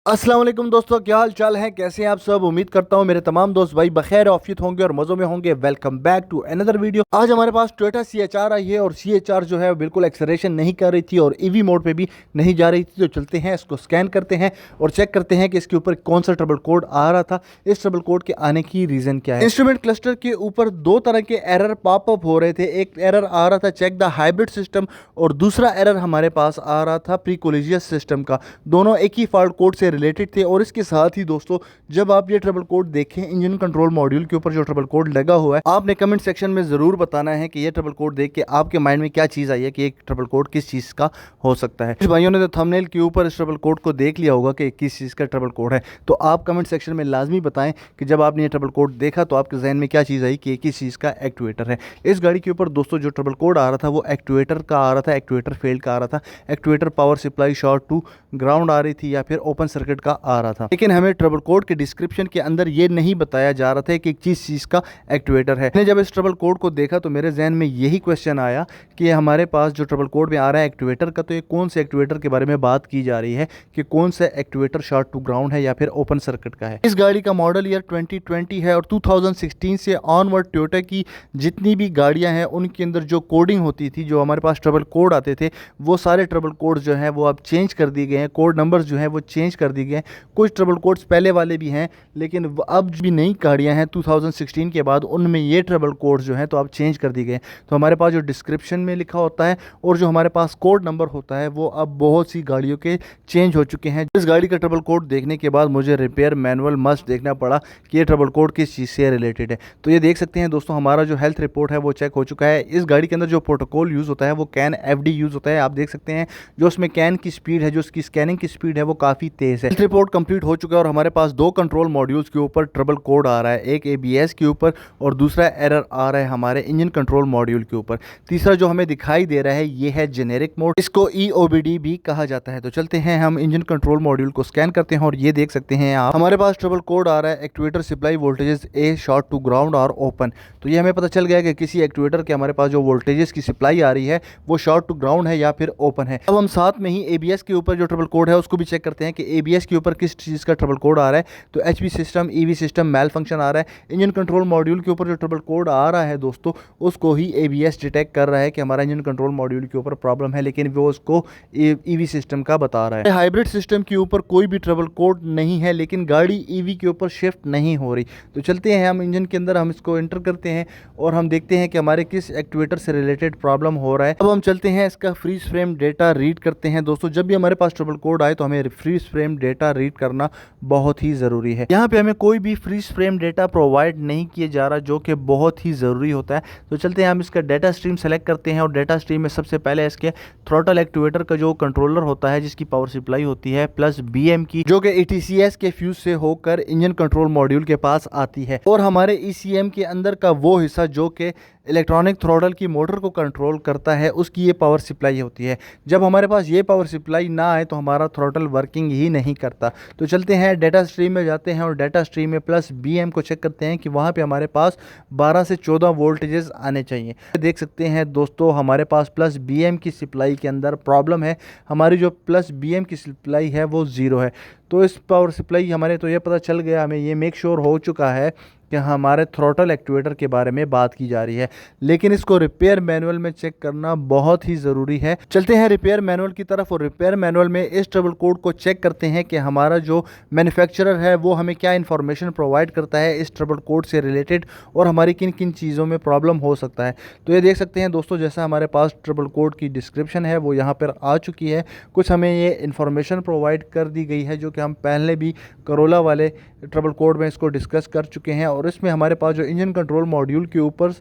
अस्सलाम वालेकुम दोस्तों, क्या हाल चाल है? कैसे हैं आप सब? उम्मीद करता हूं मेरे तमाम दोस्त भाई बखैर ऑफियत होंगे और मज़ों में होंगे। Welcome back to another video. आज हमारे पास टोयोटा CHR आई है और CHR जो है बिल्कुल एक्सेलरेशन नहीं कर रही थी और ईवी मोड पे भी नहीं जा रही थी। तो चलते हैं, इसको स्कैन करते हैं और चेक करते हैं कि इसके ऊपर कौन सा ट्रबल कोड आ रहा था, इस ट्रबल कोड के आने की रीज़न क्या है। इंस्ट्रूमेंट क्लस्टर के ऊपर दो तरह के एरर पॉपअप हो रहे थे। एक एरर आ रहा था चेक द हाइब्रिड सिस्टम और दूसरा एरर हमारे पास आ रहा था प्री कोलिजियस सिस्टम का। दोनों एक ही फॉल्ट कोड से रिलेटेड थे। और इसके साथ ही दोस्तों, जब आप ये ट्रबल कोड देखें इंजन कंट्रोल मॉड्यूल के ऊपर जो ट्रबल कोड लगा हुआ है, आपने कमेंट सेक्शन में ज़रूर बताना है कि ये ट्रबल कोड देख के आपके माइंड में क्या चीज़ आई है कि एक ट्रबल कोड किस चीज़ का हो सकता है। कुछ भाइयों ने तो थंबनेल के ऊपर इस ट्रबल कोड को देख लिया होगा कि किस चीज़ का ट्रबल कोड है। तो आप कमेंट सेक्शन में लाजमी बताएं कि जब आपने ये ट्रबल कोड देखा तो आपके जहन में क्या चीज़ आई कि किस चीज़ का एक्चुएटर है। इस गाड़ी के ऊपर दोस्तों जो ट्रबल कोड आ रहा था वो एक्चुएटर का आ रहा था, एक्चुएटर फेल का आ रहा था। Actuator power supply short to ground आ रही थी या फिर ओपन सर्किट का आ रहा था। लेकिन हमें ट्रबल कोड के डिस्क्रिप्शन के अंदर ये नहीं बताया जा रहा था कि किस चीज़ का एक्चुएटर है। मैंने जब इस ट्रबल कोड को देखा तो मेरे जहन में यही क्वेश्चन आया कि हमारे पास जो ट्रबल कोड में आ रहा है एक्चुएटर का, तो ये कौन से एक्चुएटर के बारे में बात की जा रही है कि कौन सा एक्चुएटर शॉर्ट टू ग्राउंड है या फिर ओपन सर्किट का है। इस गाड़ी का मॉडल ईयर 2020 है और 2016 से ऑनवर्ड टोयोटा की जितनी भी गाड़ियां हैं उनके अंदर जो कोडिंग होती थी, जो हमारे पास ट्रबल कोड आते थे, वो सारे ट्रबल कोड जो हैं वो अब चेंज कर दिए गए हैं। कोड नंबर्स जो हैं वो चेंज कर दिए गए हैं। कुछ ट्रबल कोड्स पहले वाले भी हैं लेकिन अब भी नई गाड़ियां हैं 2016 के बाद, उनमें ये ट्रबल कोड जो हैं तो अब चेंज कर दिए गए हैं। तो हमारे पास जो डिस्क्रिप्शन में लिखा होता है और जो हमारे पास कोड नंबर होता है वो अब बहुत सी गाड़ियों के चेंज हो चुके हैं। इस गाड़ी का ट्रबल कोड देखने के बाद मुझे रिपेयर मैनुअल मस्ट देखना पड़ा कि ये ट्रबल कोड किस चीज़ से रिलेटेड है। तो ये देख सकते हैं दोस्तों, हमारा जो हेल्थ रिपोर्ट है वो चेक हो चुका है। इस गाड़ी के अंदर जो प्रोटोकॉल यूज़ होता है वो कैन FD यूज़ होता है। आप देख सकते हैं जो उसमें कैन की स्पीड है, जो उसकी स्कैनिंग की स्पीड है वो काफ़ी तेज़ है। हेल्थ रिपोर्ट कंप्लीट हो चुका है और हमारे पास दो कंट्रोल मॉड्यूल्स के ऊपर ट्रबल कोड आ रहा है, एक ABS के ऊपर और दूसरा एरर आ रहा है हमारे इंजन कंट्रोल मॉड्यूल के ऊपर। तीसरा जो हमें दिखाई दे रहा है ये है जेनेरिक मोड, इसको EOBD भी कहा जाता है। तो चलते हैं, हम इंजन कंट्रोल मॉड्यूल को स्कैन करते हैं और ये देख सकते हैं आप, हमारे पास ट्रबल कोड आ रहा है actuator supply voltages A short to ground और ओपन। तो ये हमें पता चल गया कि किसी एक्चुएटर के हमारे पास जो वोल्टेजेस की सप्लाई आ रही है वो शॉर्ट टू ग्राउंड है या फिर ओपन है। अब हम साथ में ही ABS के ऊपर जो ट्रबल कोड है उसको भी चेक करते हैं कि ABS के ऊपर किस चीज़ का ट्रबल कोड आ रहा है। तो HV सिस्टम, EV सिस्टम मैल फंक्शन आ रहा है। इंजन कंट्रोल मॉड्यूल के ऊपर जो ट्रबल कोड आ रहा है दोस्तों, उसको ही ABS डिटेक्ट कर रहा है कि हमारा इंजन कंट्रोल मॉड्यूल के ऊपर प्रॉब्लम है, लेकिन वो उसको EV सिस्टम का बता रहा है। हाइब्रिड सिस्टम के ऊपर कोई भी ट्रबल कोड नहीं है लेकिन गाड़ी EV के ऊपर शिफ्ट नहीं हो रही। तो चलते हैं, हम इंजन के अंदर हम इसको एंटर करते हैं और हम देखते हैं कि हमारे किस एक्चुएटर से रिलेटेड प्रॉब्लम हो रहा है। अब हम चलते हैं, इसका फ्रीज फ्रेम डेटा रीड करते हैं। दोस्तों, जब भी हमारे पास ट्रबल कोड आए तो हमें फ्रीज फ्रेम डेटा रीड करना बहुत ही ज़रूरी है। यहाँ पे हमें कोई भी फ्रीज फ्रेम डेटा प्रोवाइड नहीं किया जा रहा, जो कि बहुत ही ज़रूरी होता है। तो चलते हैं, हम इसका डेटा स्ट्रीम सेलेक्ट करते हैं और डेटा स्ट्रीम में सबसे पहले इसके थ्रॉटल एक्चुएटर का जो कंट्रोलर होता है जिसकी पावर सप्लाई होती है प्लस BM की, जो कि ETCS के फ्यूज से होकर इंजन कंट्रोल मॉड्यूल के पास आती है, और हमारे ECM के अंदर का वो हिस्सा जो कि इलेक्ट्रॉनिक थ्रॉटल की मोटर को कंट्रोल करता है, उसकी ये पावर सप्लाई होती है। जब हमारे पास ये पावर सप्लाई ना आए तो हमारा थ्रॉटल वर्किंग ही नहीं करता। तो चलते हैं, डेटा स्ट्रीम में जाते हैं और डेटा स्ट्रीम में प्लस BM को चेक करते हैं कि वहाँ पे हमारे पास 12 से 14 वोल्टेजेस आने चाहिए। देख सकते हैं दोस्तों, हमारे पास प्लस BM की सप्लाई के अंदर प्रॉब्लम है। हमारी जो प्लस BM की सप्लाई है वो ज़ीरो है। तो इस पावर सप्लाई हमारे, तो ये पता चल गया, हमें ये मेक श्योर हो चुका है कि हमारे थ्रॉटल एक्चुएटर के बारे में बात की जा रही है, लेकिन इसको रिपेयर मैनुअल में चेक करना बहुत ही ज़रूरी है। चलते हैं रिपेयर मैनुअल की तरफ और रिपेयर मैनुअल में इस ट्रबल कोड को चेक करते हैं कि हमारा जो मैन्युफैक्चरर है वो हमें क्या इन्फॉर्मेशन प्रोवाइड करता है इस ट्रबल कोड से रिलेटेड और हमारी किन किन चीज़ों में प्रॉब्लम हो सकता है। तो ये देख सकते हैं दोस्तों, जैसा हमारे पास ट्रबल कोड की डिस्क्रिप्शन है वो यहाँ पर आ चुकी है। कुछ हमें ये इन्फॉर्मेशन प्रोवाइड कर दी गई है जो कि हम पहले भी करोला वाले ट्रबल कोड में इसको डिस्कस कर चुके हैं। और इसमें हमारे पास जो इंजन कंट्रोल मॉड्यूल के ऊपर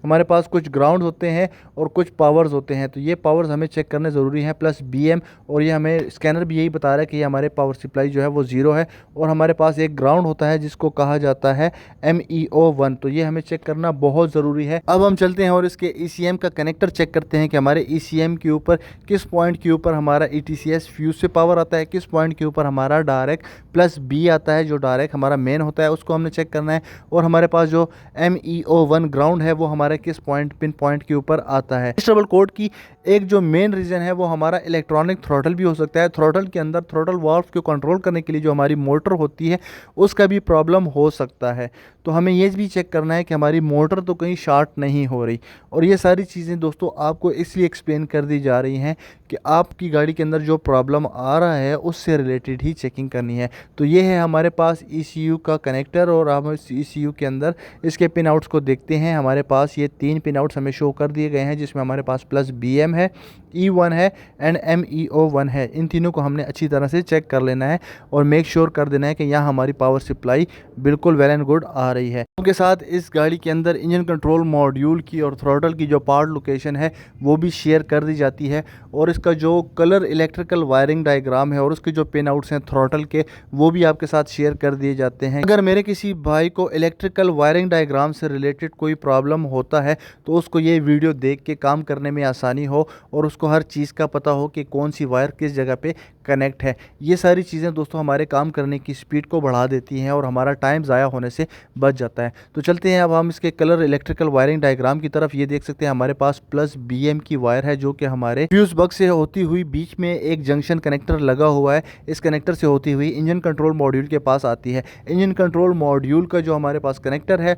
हमारे पास कुछ ग्राउंड होते हैं और कुछ पावर्स होते हैं। तो ये पावर्स हमें चेक करने ज़रूरी हैं प्लस BM, और ये हमें स्कैनर भी यही बता रहा है कि ये हमारे पावर सप्लाई जो है वो ज़ीरो है और हमारे पास एक ग्राउंड होता है जिसको कहा जाता है MEO1। तो ये हमें चेक करना बहुत ज़रूरी है। अब हम चलते हैं और इसके ECM का कनेक्टर चेक करते हैं कि हमारे ECM के ऊपर किस पॉइंट के ऊपर हमारा ETCS फ्यूज से पावर आता है, किस पॉइंट के ऊपर हमारा डायरेक्ट प्लस B आता है, जो डायरेक्ट हमारा मेन होता है, उसको हमने चेक करना है। और हमारे पास जो MEO1 ग्राउंड है वो हमारे हमारे किस पिन पॉइंट के ऊपर आता है। इस ट्रबल कोड की एक जो मेन रीज़न है वो हमारा इलेक्ट्रॉनिक थ्रॉटल भी हो सकता है। थ्रॉटल के अंदर थ्रॉटल वाल्व को कंट्रोल करने के लिए जो हमारी मोटर होती है उसका भी प्रॉब्लम हो सकता है। तो हमें ये भी चेक करना है कि हमारी मोटर तो कहीं शॉर्ट नहीं हो रही। और ये सारी चीज़ें दोस्तों आपको इसलिए एक्सप्लेन कर दी जा रही हैं कि आपकी गाड़ी के अंदर जो प्रॉब्लम आ रहा है उससे रिलेटेड ही चेकिंग करनी है। तो ये है हमारे पास ECU का कनेक्टर और हम इस ECU के अंदर इसके पिन आउट्स को देखते हैं। हमारे पास ये 3 पिन आउट्स हमें शो कर दिए गए हैं, जिसमें हमारे पास प्लस BM है, E1 है एंड MEO1 है। इन तीनों को हमने अच्छी तरह से चेक कर लेना है और मेक श्योर कर देना है कि यहाँ हमारी पावर सप्लाई बिल्कुल वेल एंड गुड आ रही है। उनके साथ इस गाड़ी के अंदर इंजन कंट्रोल मॉड्यूल की और थ्रॉटल की जो पार्ट लोकेशन है वो भी शेयर कर दी जाती है और इसका जो कलर इलेक्ट्रिकल वायरिंग डायग्राम है और उसके जो पिन आउट्स हैं थ्रॉटल के वो भी आपके साथ शेयर कर दिए जाते हैं। अगर मेरे किसी भाई को इलेक्ट्रिकल वायरिंग डायग्राम से रिलेटेड कोई प्रॉब्लम होता है तो उसको ये वीडियो देख के काम करने में आसानी हो और उसको हर चीज़ का पता हो कि कौन सी वायर किस जगह पे कनेक्ट है। ये सारी चीज़ें दोस्तों हमारे काम करने की स्पीड को बढ़ा देती हैं और हमारा टाइम ज़ाया होने से बच जाता है। तो चलते हैं अब हम इसके कलर इलेक्ट्रिकल वायरिंग डायग्राम की तरफ। ये देख सकते हैं हमारे पास प्लस BM की वायर है जो कि हमारे फ्यूज बॉक्स से होती हुई बीच में एक जंक्शन कनेक्टर लगा हुआ है। इस कनेक्टर से होती हुई इंजन कंट्रोल मॉड्यूल के पास आती है। इंजन कंट्रोल मॉड्यूल का जो हमारे पास कनेक्टर है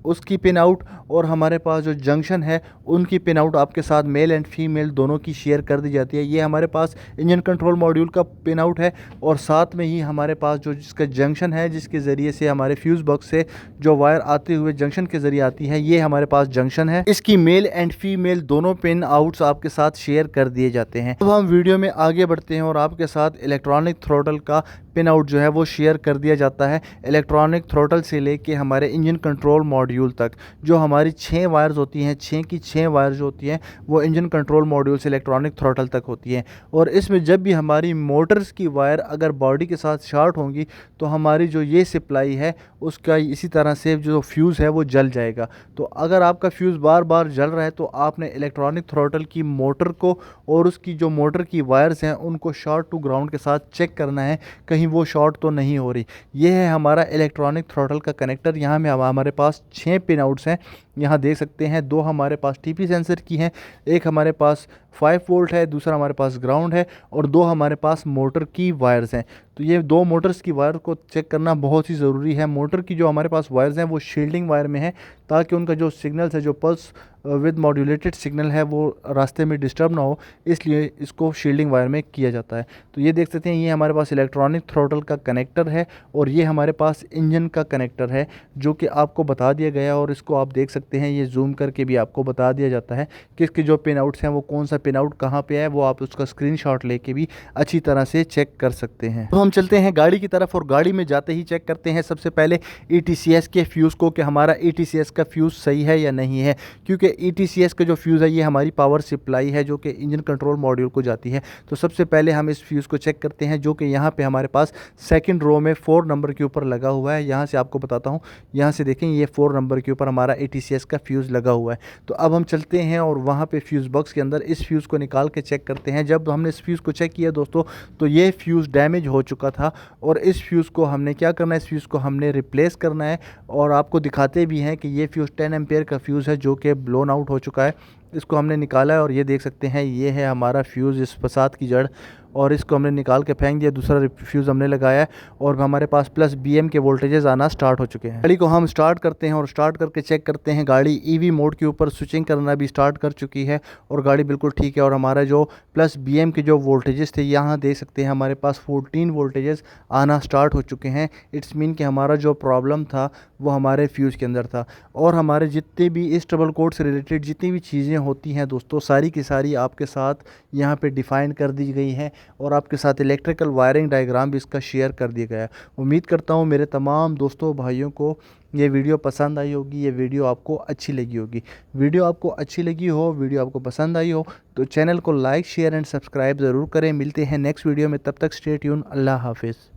उसकी पिन आउट और हमारे पास जो जंक्शन है उनकी पिन आउट आपके साथ मेल एंड फीमेल दोनों की शेयर कर दी जाती है। ये हमारे पास इंजन कंट्रोल मॉड्यूल का पिन आउट है और साथ में ही हमारे पास जो जिसका जंक्शन है जिसके ज़रिए से हमारे फ्यूज़ बॉक्स से जो वायर आते हुए जंक्शन के ज़रिए आती है, ये हमारे पास जंक्शन है। इसकी मेल एंड फीमेल दोनों पिन आउट्स आपके साथ शेयर कर दिए जाते हैं। अब हम वीडियो में आगे बढ़ते हैं और आपके साथ इलेक्ट्रॉनिक थ्रॉटल का पिन आउट जो है वो शेयर कर दिया जाता है। इलेक्ट्रॉनिक थ्रॉटल से लेके हमारे इंजन कंट्रोल मॉड्यूल तक जो हमारी 6 वायर्स होती हैं, 6 की 6 वायर जो होती हैं वो इंजन कंट्रोल मॉड्यूल से इलेक्ट्रॉनिक थ्रॉटल तक होती हैं। और इसमें जब भी हमारी मोटर्स की वायर अगर बॉडी के साथ शॉर्ट होंगी तो हमारी जो ये सप्लाई है उसका इसी तरह से जो फ्यूज़ है वो जल जाएगा। तो अगर आपका फ्यूज़ बार बार जल रहा है तो आपने इलेक्ट्रॉनिक थ्रॉटल की मोटर को और उसकी जो मोटर की वायर्स हैं उनको शॉर्ट टू ग्राउंड के साथ चेक करना है, कहीं वो शॉर्ट तो नहीं हो रही। ये है हमारा इलेक्ट्रॉनिक थ्रॉटल का कनेक्टर। यहाँ में हमारे पास 6 पिन आउट्स हैं। यहाँ देख सकते हैं 2 हमारे पास TP सेंसर की हैं, एक हमारे पास 5 वोल्ट है, दूसरा हमारे पास ग्राउंड है और 2 हमारे पास मोटर की वायर्स हैं। तो ये 2 मोटर्स की वायर को चेक करना बहुत ही ज़रूरी है। मोटर की जो हमारे पास वायर्स हैं वो शील्डिंग वायर में है ताकि उनका जो सिग्नल्स है, जो पल्स विद मॉड्यूलेटेड सिग्नल है वो रास्ते में डिस्टर्ब ना हो, इसलिए इसको शील्डिंग वायर में किया जाता है। तो ये देख सकते हैं ये हमारे पास इलेक्ट्रॉनिक थ्रॉटल का कनेक्टर है और ये हमारे पास इंजन का कनेक्टर है जो कि आपको बता दिया गया और इसको आप देख सकते हैं, ये जूम करके भी आपको बता दिया जाता है कि इसके जो पिन आउट्स हैं वो कौन सा पिन आउट कहाँ पे है, वो आप उसका स्क्रीनशॉट लेके भी अच्छी तरह से चेक कर सकते हैं। तो हम चलते हैं गाड़ी की तरफ और गाड़ी में जाते ही चेक करते हैं सबसे पहले ETCS के फ्यूज़ को कि हमारा ETCS का फ्यूज़ सही है या नहीं है, क्योंकि ETCS का जो फ्यूज़ है ये हमारी पावर सप्लाई है जो कि इंजन कंट्रोल मॉड्यूल को जाती है। तो सबसे पहले हम इस फ्यूज़ को चेक करते हैं जो कि यहाँ पे हमारे पास सेकंड रो में 4 नंबर के ऊपर लगा हुआ है। यहाँ से आपको बताता हूँ, यहाँ से देखें ये 4 नंबर के ऊपर हमारा ETCS का फ्यूज़ लगा हुआ है। तो अब हम चलते हैं और वहाँ पे फ्यूज़ बॉक्स के अंदर इस फ्यूज़ को निकाल के चेक करते हैं। जब हमने इस फ्यूज़ को चेक किया दोस्तों तो ये फ्यूज़ डैमेज हो चुका था और इस फ्यूज़ को हमने क्या करना है, इस फ्यूज़ को हमने रिप्लेस करना है और आपको दिखाते भी हैं कि ये फ्यूज़ 10 एम्पेयर का फ्यूज़ है जो कि ब्लोन आउट हो चुका है। इसको हमने निकाला है और ये देख सकते हैं ये है हमारा फ्यूज़, इस फसाद की जड़, और इसको हमने निकाल के फेंक दिया। दूसरा फ्यूज़ हमने लगाया है और हमारे पास प्लस BM के वोल्टेजेस आना स्टार्ट हो चुके हैं। गाड़ी को हम स्टार्ट करते हैं और स्टार्ट करके चेक करते हैं, गाड़ी EV मोड के ऊपर स्विचिंग करना भी स्टार्ट कर चुकी है और गाड़ी बिल्कुल ठीक है। और हमारा जो प्लस BM के जो वोल्टेजेस थे यहाँ देख सकते हैं हमारे पास 14 वोल्टेजेस आना स्टार्ट हो चुके हैं। इट्स मीन कि हमारा जो प्रॉब्लम था वो हमारे फ्यूज़ के अंदर था। और हमारे जितने भी इस ट्रबल कोड से रिलेटेड जितनी भी चीज़ें होती हैं दोस्तों, सारी की सारी आपके साथ यहाँ पे डिफ़ाइन कर दी गई हैं और आपके साथ इलेक्ट्रिकल वायरिंग डायग्राम भी इसका शेयर कर दिया गया है। उम्मीद करता हूँ मेरे तमाम दोस्तों भाइयों को ये वीडियो पसंद आई होगी, ये वीडियो आपको अच्छी लगी होगी। वीडियो आपको अच्छी लगी हो, वीडियो आपको पसंद आई हो तो चैनल को लाइक शेयर एंड सब्सक्राइब ज़रूर करें। मिलते हैं नेक्स्ट वीडियो में, तब तक स्टे ट्यून। अल्लाह हाफिज़।